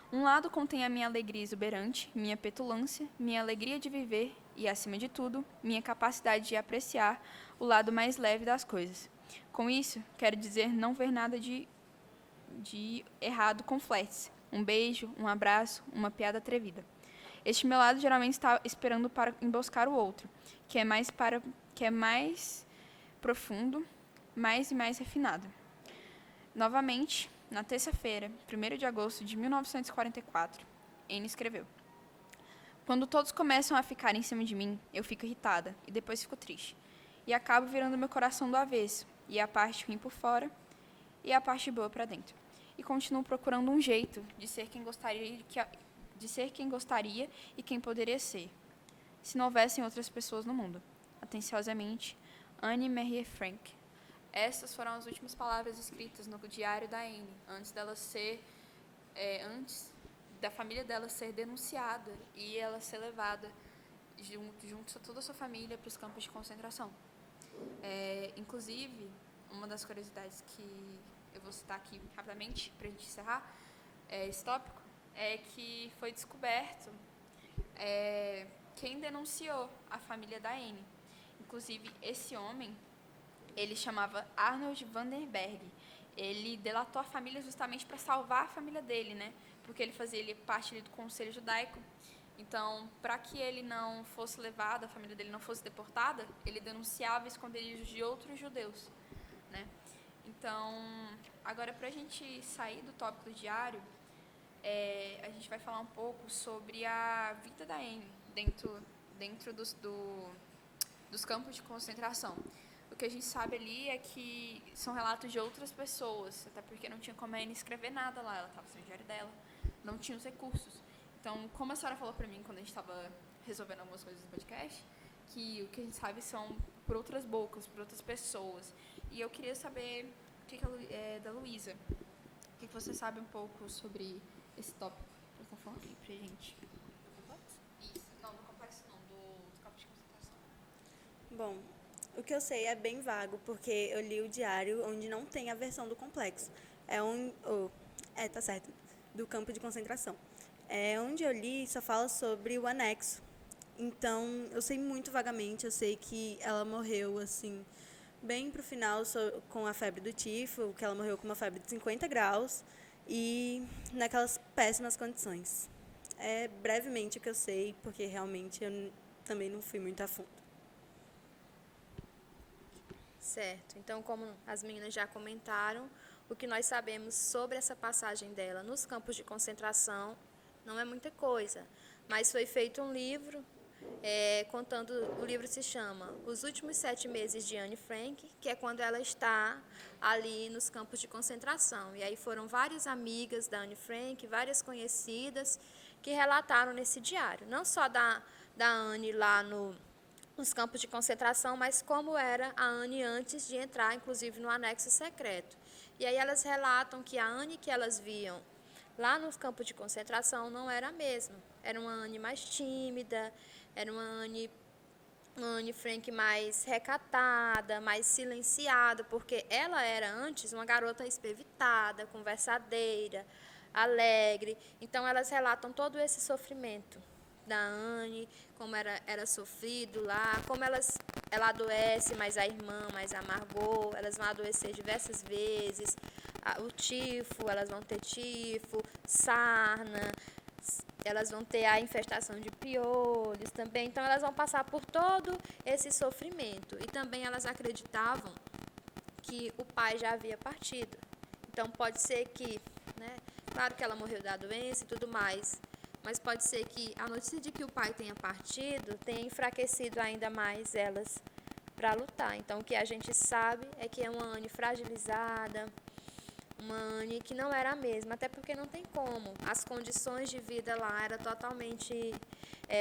Um lado contém a minha alegria exuberante, minha petulância, minha alegria de viver e, acima de tudo, minha capacidade de apreciar o lado mais leve das coisas. Com isso, quero dizer não ver nada de errado com flertes, um beijo, um abraço, uma piada atrevida. Este meu lado geralmente está esperando para emboscar o outro, que é mais profundo, mais e mais refinado. Novamente, na terça-feira, 1º de agosto de 1944, Anne escreveu: Quando todos começam a ficar em cima de mim, eu fico irritada e depois fico triste. E acabo virando meu coração do avesso, e a parte ruim por fora e a parte boa para dentro. E continuo procurando um jeito de ser quem gostaria e quem poderia ser, se não houvessem outras pessoas no mundo. Atenciosamente, Anne Marie Frank. Essas foram as últimas palavras escritas no diário da Anne, antes da família dela ser denunciada e ela ser levada junto a toda a sua família para os campos de concentração. Inclusive, uma das curiosidades que eu vou citar aqui rapidamente para a gente encerrar esse tópico é que foi descoberto quem denunciou a família da Anne. Inclusive, esse homem, ele chamava Arnold Vandenberg. Ele delatou a família justamente para salvar a família dele, né? Porque ele fazia parte do conselho judaico. Então, para que ele não fosse levado, a família dele não fosse deportada, ele denunciava esconderijos de outros judeus, né? Então, agora, para a gente sair do tópico do diário, a gente vai falar um pouco sobre a vida da Anne dentro dos campos de concentração. O que a gente sabe ali é que são relatos de outras pessoas, até porque não tinha como a Anne escrever nada lá, ela estava sem o diário dela, não tinha os recursos. Então, como a senhora falou para mim quando a gente estava resolvendo algumas coisas no podcast, que o que a gente sabe são por outras bocas, por outras pessoas. E eu queria saber da Luísa, o que você sabe um pouco sobre esse tópico que você está falando aí pra gente. Isso, não do complexo não, do campo de concentração. Bom, o que eu sei é bem vago, porque eu li o diário onde não tem a versão do complexo. Tá certo, do campo de concentração. Onde eu li só fala sobre o anexo. Então, eu sei muito vagamente, eu sei que ela morreu, assim, bem pro final com a febre do tifo, que ela morreu com uma febre de 50 graus e naquelas péssimas condições. É brevemente o que eu sei, porque realmente eu também não fui muito a fundo. Certo. Então, como as meninas já comentaram, o que nós sabemos sobre essa passagem dela nos campos de concentração não é muita coisa, mas foi feito um livro contando, o livro se chama Os Últimos 7 Meses de Anne Frank, que é quando ela está ali nos campos de concentração. E aí foram várias amigas da Anne Frank, várias conhecidas, que relataram nesse diário, não só da Anne lá nos campos de concentração, mas como era a Anne antes de entrar, inclusive, no anexo secreto. E aí elas relatam que a Anne que elas viam lá nos campos de concentração não era a mesma. Era uma Anne mais tímida, era uma Anne Frank mais recatada, mais silenciada, porque ela era antes uma garota espivitada, conversadeira, alegre. Então elas relatam todo esse sofrimento da Anne, como era sofrido lá, como ela adoece, mais a irmã, mais a Margot, elas vão adoecer diversas vezes, o tifo, elas vão ter tifo, sarna, elas vão ter a infestação de piolhos também, então elas vão passar por todo esse sofrimento. E também elas acreditavam que o pai já havia partido. Então pode ser que, né, claro que ela morreu da doença e tudo mais, mas pode ser que a notícia de que o pai tenha partido tenha enfraquecido ainda mais elas para lutar. Então o que a gente sabe é que é uma Anne fragilizada, uma Anne que não era a mesma, até porque não tem como. As condições de vida lá eram totalmente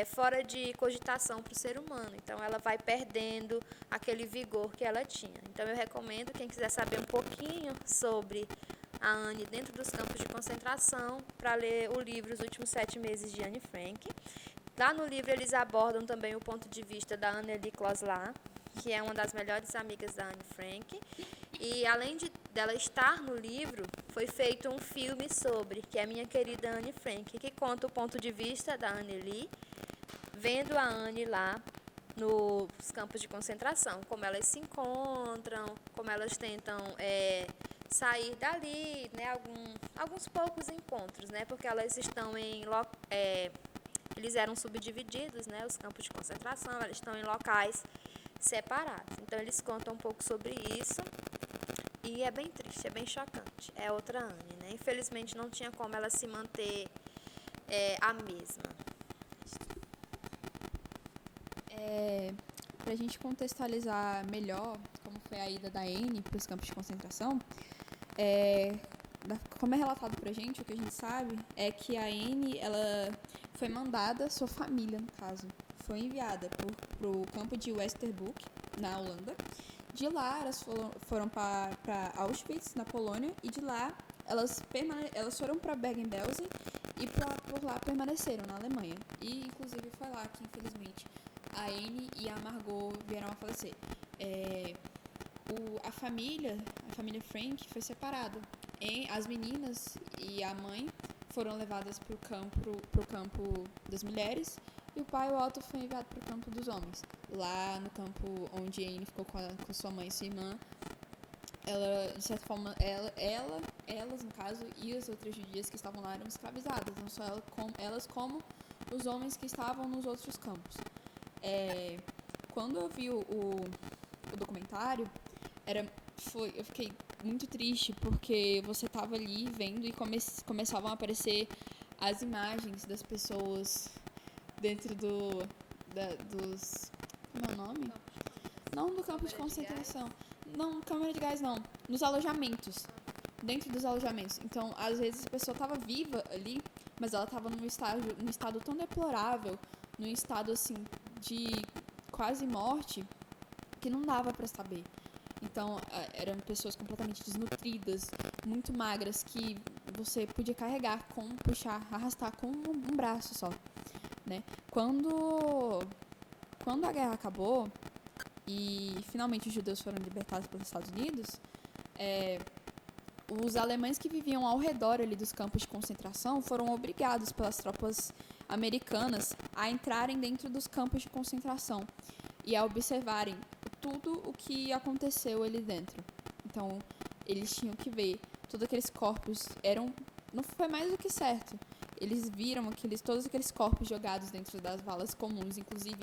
fora de cogitação para o ser humano. Então ela vai perdendo aquele vigor que ela tinha. Então eu recomendo, quem quiser saber um pouquinho sobre a Anne dentro dos campos de concentração, para ler o livro Os Últimos 7 Meses de Anne Frank. Lá no livro eles abordam também o ponto de vista da Annelie Closlar, que é uma das melhores amigas da Anne Frank. E além dela estar no livro, foi feito um filme sobre, que é a Minha Querida Anne Frank, que conta o ponto de vista da Annelie, vendo a Anne lá nos campos de concentração, como elas se encontram, como elas tentam sair dali, né, alguns poucos encontros, né, porque elas estão eles eram subdivididos, né, os campos de concentração, elas estão em locais separados. Então eles contam um pouco sobre isso e é bem triste, é bem chocante. É outra Anne, né? Infelizmente não tinha como ela se manter a mesma. Para a gente contextualizar melhor como foi a ida da Anne para os campos de concentração, como é relatado para a gente, o que a gente sabe é que a Anne, ela foi mandada, sua família no caso, foi enviada para o campo de Westerbork, na Holanda. De lá, elas foram para Auschwitz, na Polônia, e de lá elas foram para Bergen-Belsen e por lá permaneceram, na Alemanha. E, inclusive, foi lá que, infelizmente, a Anne e a Margot vieram a falecer. A família Frank foi separada. As meninas e a mãe foram levadas para o campo das mulheres, e o pai, o Otto, foi enviado para o campo dos homens. Lá no campo onde Anne ficou com sua mãe e sua irmã, ela, de certa forma, elas, no caso, e as outras judias que estavam lá eram escravizadas, não só elas como os homens que estavam nos outros campos. Quando eu vi o documentário, eu fiquei muito triste, porque você estava ali vendo e começavam a aparecer as imagens das pessoas dentro dos... Como é o nome? Não do campo de concentração. Não, câmara de gás não. Nos alojamentos. Dentro dos alojamentos. Então, às vezes a pessoa estava viva ali, mas ela estava num estado tão deplorável, num estado assim de quase morte, que não dava para saber. Então, eram pessoas completamente desnutridas, muito magras, que você podia carregar, arrastar com um braço só, né? Quando a guerra acabou e finalmente os judeus foram libertados pelos Estados Unidos, os alemães que viviam ao redor ali dos campos de concentração foram obrigados pelas tropas americanas a entrarem dentro dos campos de concentração e a observarem tudo o que aconteceu ali dentro. Então, eles tinham que ver todos aqueles corpos, não foi mais do que certo. Eles viram todos aqueles corpos jogados dentro das valas comuns, inclusive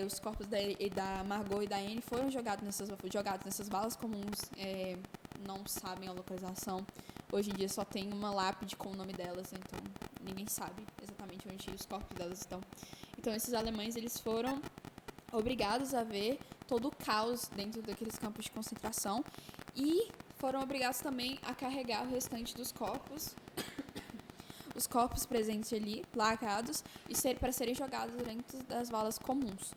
os corpos da Margot e da Anne foram jogados nessas valas comuns, não sabem a localização. Hoje em dia só tem uma lápide com o nome delas, então ninguém sabe exatamente onde os corpos delas estão. Então, esses alemães, eles foram obrigados a ver todo o caos dentro daqueles campos de concentração e foram obrigados também a carregar o restante dos corpos, os corpos presentes ali, lacrados, para serem jogados dentro das valas comuns.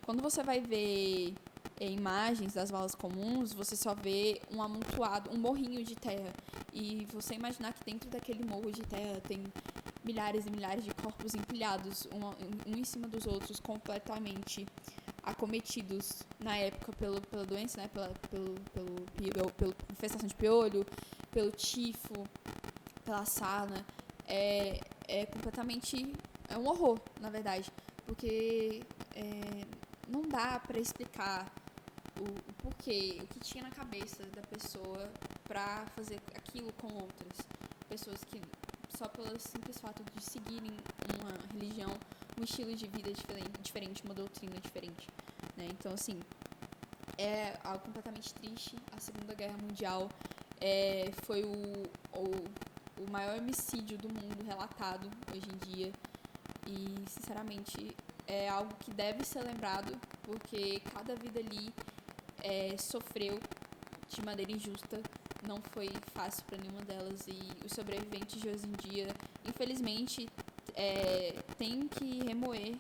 Quando você vai ver imagens das valas comuns, você só vê um amontoado, um morrinho de terra. E você imaginar que dentro daquele morro de terra tem milhares e milhares de corpos empilhados, um em cima dos outros, completamente acometidos na época pela doença, né? Pela infestação de piolho, pelo tifo, pela sarna. Completamente... É um horror, na verdade. Porque não dá para explicar o porquê, o que tinha na cabeça da pessoa para fazer aquilo com outras pessoas que só pelo simples fato de seguirem uma religião, um estilo de vida diferente, uma doutrina diferente, né? Então, assim, é algo completamente triste. A Segunda Guerra Mundial foi o maior homicídio do mundo relatado hoje em dia e, sinceramente, é algo que deve ser lembrado porque cada vida ali sofreu de maneira injusta, não foi fácil para nenhuma delas e os sobreviventes de hoje em dia, infelizmente, têm que remoer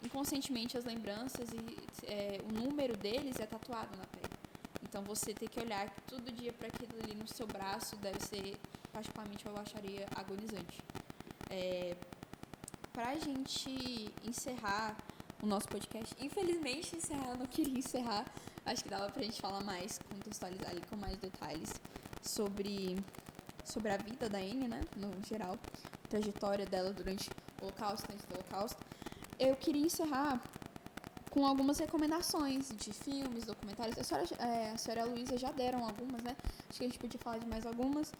inconscientemente as lembranças e o número deles é tatuado na pele. Então você ter que olhar todo dia para aquilo ali no seu braço deve ser, particularmente, eu acharia agonizante. Pra gente encerrar o nosso podcast, infelizmente eu não queria encerrar, acho que dava pra gente falar mais, contextualizar ali com mais detalhes sobre a vida da Anne, né, no geral, a trajetória dela durante o Holocausto, antes do Holocausto. Eu queria encerrar com algumas recomendações de filmes, documentários. A senhora e a Luísa já deram algumas, né? Acho que a gente podia falar de mais algumas.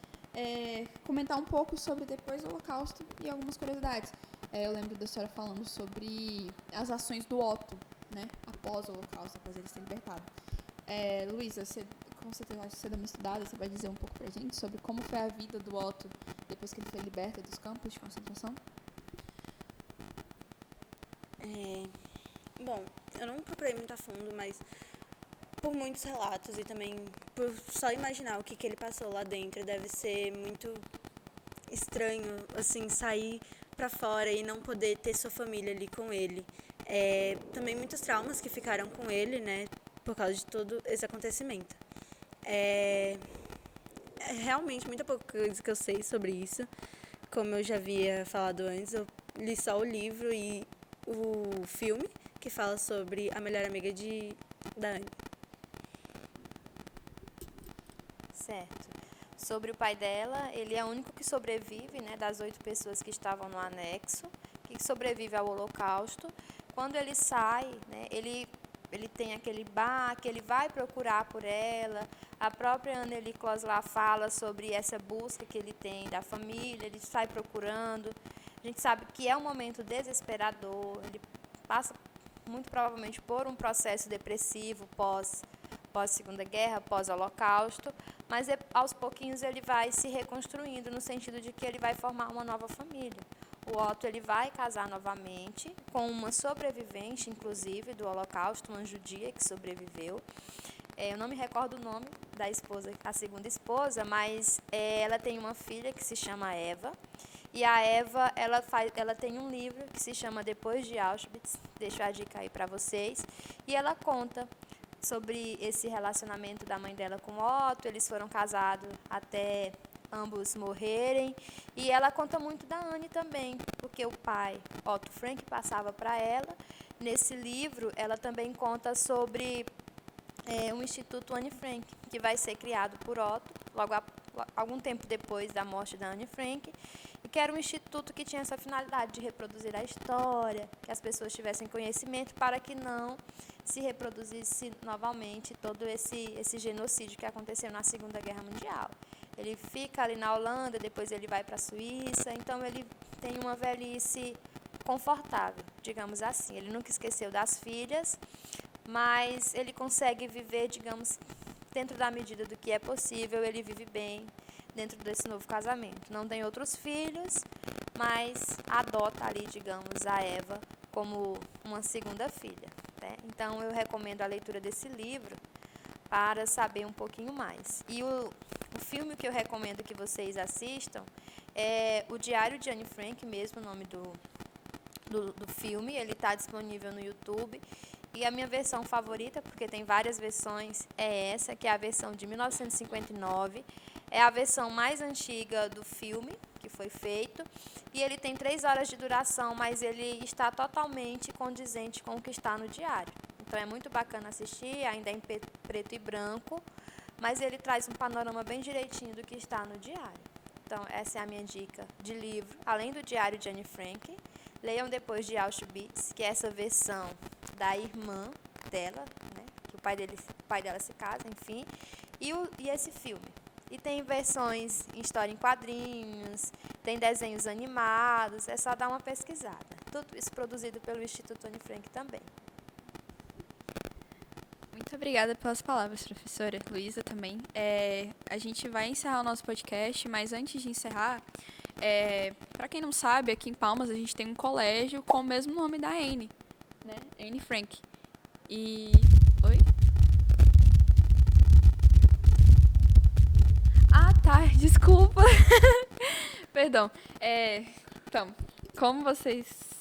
Comentar um pouco sobre depois do Holocausto e algumas curiosidades. Eu lembro da senhora falando sobre as ações do Otto, né? Após o Holocausto, após ele ser libertado. Luísa, você com certeza acha que você dá uma estudada, você vai dizer um pouco pra gente sobre como foi a vida do Otto depois que ele foi liberto dos campos de concentração? Bom, eu não procurei muito a fundo, mas por muitos relatos e também por só imaginar o que ele passou lá dentro, deve ser muito estranho, assim, sair pra fora e não poder ter sua família ali com ele. Também muitos traumas que ficaram com ele, né, por causa de todo esse acontecimento. É realmente muita pouca coisa que eu sei sobre isso. Como eu já havia falado antes, eu li só o livro e o filme que fala sobre a melhor amiga da Anne. Certo. Sobre o pai dela, ele é o único que sobrevive, né, das 8 pessoas que estavam no anexo, que sobrevive ao Holocausto. Quando ele sai, né, ele tem aquele bar que ele vai procurar por ela. A própria Anneli Close lá fala sobre essa busca que ele tem da família, ele sai procurando. A gente sabe que é um momento desesperador, ele passa muito provavelmente por um processo depressivo pós Segunda Guerra, pós Holocausto, mas aos pouquinhos ele vai se reconstruindo no sentido de que ele vai formar uma nova família. O Otto ele vai casar novamente com uma sobrevivente, inclusive, do Holocausto, uma judia que sobreviveu. Eu não me recordo o nome da esposa, a segunda esposa, mas ela tem uma filha que se chama Eva. E a Eva, ela tem um livro que se chama Depois de Auschwitz, deixo a dica aí para vocês, e ela conta sobre esse relacionamento da mãe dela com Otto. Eles foram casados até ambos morrerem, e ela conta muito da Anne também, porque o pai, Otto Frank, passava para ela. Nesse livro, ela também conta sobre um Instituto Anne Frank, que vai ser criado por Otto, algum tempo depois da morte da Anne Frank, e que era um instituto que tinha essa finalidade de reproduzir a história, que as pessoas tivessem conhecimento para que não se reproduzisse novamente todo esse genocídio que aconteceu na Segunda Guerra Mundial. Ele fica ali na Holanda, depois ele vai para a Suíça, então ele tem uma velhice confortável, digamos assim. Ele nunca esqueceu das filhas, mas ele consegue viver, digamos, dentro da medida do que é possível, ele vive bem dentro desse novo casamento. Não tem outros filhos, mas adota ali, digamos, a Eva como uma segunda filha, né? Então, eu recomendo a leitura desse livro para saber um pouquinho mais. E o filme que eu recomendo que vocês assistam é O Diário de Anne Frank, mesmo o nome do filme. Ele está disponível no YouTube. E a minha versão favorita, porque tem várias versões, é essa, que é a versão de 1959. É a versão mais antiga do filme que foi feito. E ele tem 3 horas de duração, mas ele está totalmente condizente com o que está no diário. Então é muito bacana assistir, ainda é em preto e branco, mas ele traz um panorama bem direitinho do que está no diário. Então essa é a minha dica de livro, além do Diário de Anne Frank. Leiam depois de Auschwitz, que é essa versão da irmã dela, né, que o pai dela se casa, enfim, e esse filme. E tem versões em história em quadrinhos, tem desenhos animados, é só dar uma pesquisada. Tudo isso produzido pelo Instituto Anne Frank também. Muito obrigada pelas palavras, professora Luísa, também. A gente vai encerrar o nosso podcast, mas antes de encerrar, para quem não sabe, aqui em Palmas a gente tem um colégio com o mesmo nome da Anne, né? Anne Frank. E... Oi? Ah, tá, desculpa. Perdão. Então, como vocês...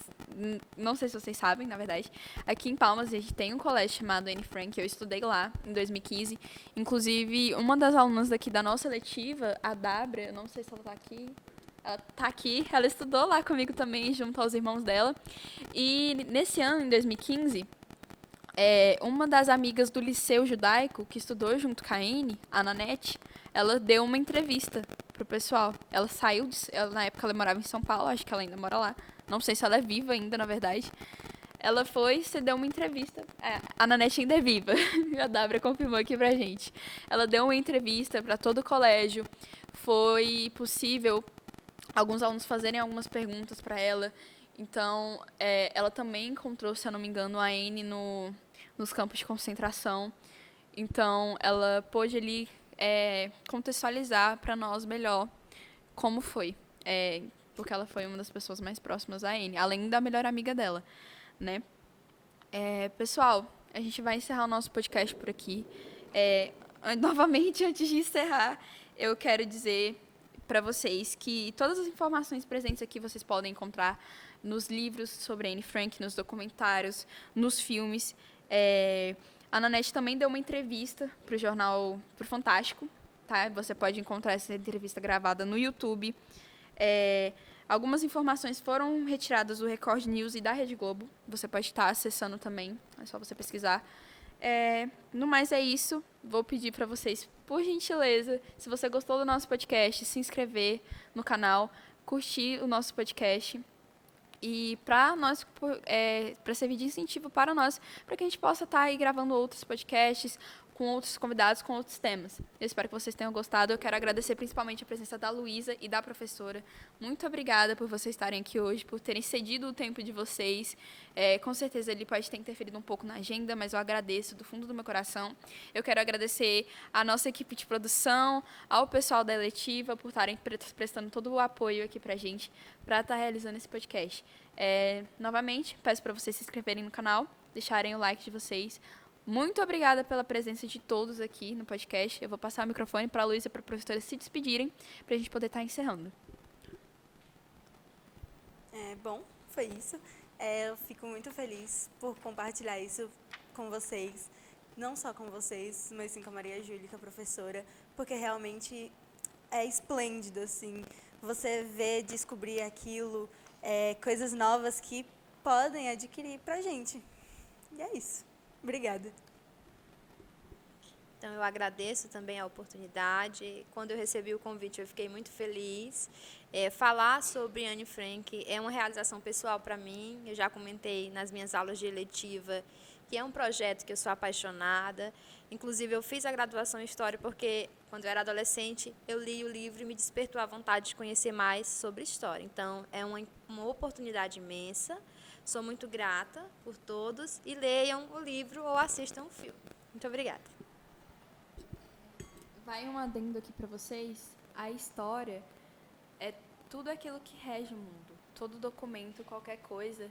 Não sei se vocês sabem, na verdade. Aqui em Palmas a gente tem um colégio chamado Anne Frank. Eu estudei lá em 2015. Inclusive, uma das alunas daqui da nossa letiva, a Dabra, eu não sei se ela tá aqui. Ela tá aqui. Ela estudou lá comigo também, junto aos irmãos dela. E nesse ano, em 2015, uma das amigas do Liceu Judaico, que estudou junto com a Anne, a Nanete, ela deu uma entrevista pro pessoal. Ela saiu, na época ela morava em São Paulo, acho que ela ainda mora lá. Não sei se ela é viva ainda, na verdade. Ela foi e deu uma entrevista. A Nanete ainda é viva. A Dabra confirmou aqui pra gente. Ela deu uma entrevista para todo o colégio. Foi possível alguns alunos fazerem algumas perguntas para ela. Então, ela também encontrou, se eu não me engano, a Anne nos campos de concentração. Então, ela pôde ali contextualizar para nós melhor como foi. Porque ela foi uma das pessoas mais próximas à Anne, além da melhor amiga dela, né? Pessoal, a gente vai encerrar o nosso podcast por aqui. Novamente, antes de encerrar, eu quero dizer para vocês que todas as informações presentes aqui vocês podem encontrar nos livros sobre Anne Frank, nos documentários, nos filmes. A Nanete também deu uma entrevista para o jornal, para o Fantástico, tá? Você pode encontrar essa entrevista gravada no YouTube. Algumas informações foram retiradas do Record News e da Rede Globo. Você pode estar acessando também, é só você pesquisar. No mais é isso. Vou pedir para vocês, por gentileza, se você gostou do nosso podcast, se inscrever no canal, curtir o nosso podcast. E para servir de incentivo para nós, para que a gente possa estar aí gravando outros podcasts com outros convidados, com outros temas. Eu espero que vocês tenham gostado. Eu quero agradecer principalmente a presença da Luísa e da professora. Muito obrigada por vocês estarem aqui hoje, por terem cedido o tempo de vocês. Com certeza ele pode ter interferido um pouco na agenda, mas eu agradeço do fundo do meu coração. Eu quero agradecer à nossa equipe de produção, ao pessoal da eletiva, por estarem prestando todo o apoio aqui para a gente, para estar realizando esse podcast. Novamente, peço para vocês se inscreverem no canal, deixarem o like de vocês. Muito obrigada pela presença de todos aqui no podcast. Eu vou passar o microfone para a Luísa e para a professora se despedirem, para a gente poder estar encerrando. Bom, foi isso. Eu fico muito feliz por compartilhar isso com vocês. Não só com vocês, mas sim com a Maria Júlia, a professora, porque realmente é esplêndido, assim, você ver, descobrir aquilo, coisas novas que podem adquirir pra gente. E é isso. Obrigada. Então, eu agradeço também a oportunidade. Quando eu recebi o convite, eu fiquei muito feliz. Falar sobre Anne Frank é uma realização pessoal para mim. Eu já comentei nas minhas aulas de eletiva que é um projeto que eu sou apaixonada. Inclusive, eu fiz a graduação em História porque, quando eu era adolescente, eu li o livro e me despertou a vontade de conhecer mais sobre História. Então, é uma oportunidade imensa. Sou muito grata por todos e leiam o livro ou assistam o filme. Muito obrigada. Vai um adendo aqui para vocês. a história é tudo aquilo que rege o mundo. Todo documento, qualquer coisa,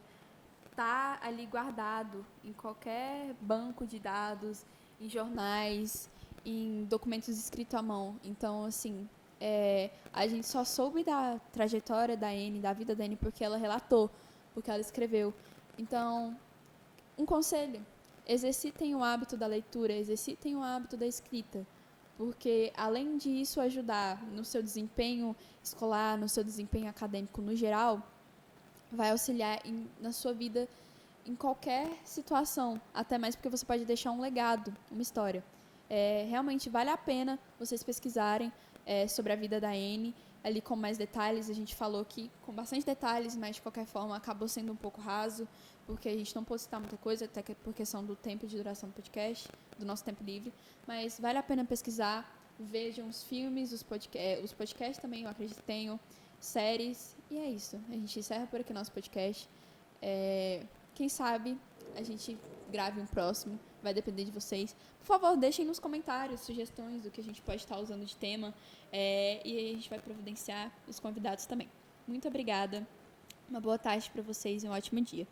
tá ali guardado em qualquer banco de dados, em jornais, em documentos escritos à mão. Então, assim, a gente só soube da trajetória da Anne, da vida da Anne, porque ela relatou, porque ela escreveu. Então, um conselho: exercitem o hábito da leitura, exercitem o hábito da escrita, porque além disso ajudar no seu desempenho escolar, no seu desempenho acadêmico no geral, vai auxiliar na sua vida em qualquer situação, até mais porque você pode deixar um legado, uma história. Realmente vale a pena vocês pesquisarem sobre a vida da Anne, ali com mais detalhes. A gente falou aqui com bastante detalhes, mas de qualquer forma acabou sendo um pouco raso, porque a gente não pôde citar muita coisa, até por questão do tempo de duração do podcast, do nosso tempo livre. Mas vale a pena pesquisar, vejam os filmes, os podcasts também, eu acredito que tenham, séries, e é isso. A gente encerra por aqui o nosso podcast. Quem sabe a gente grave um próximo, vai depender de vocês. Por favor, deixem nos comentários sugestões do que a gente pode estar usando de tema, e a gente vai providenciar os convidados também. Muito obrigada, uma boa tarde para vocês e um ótimo dia.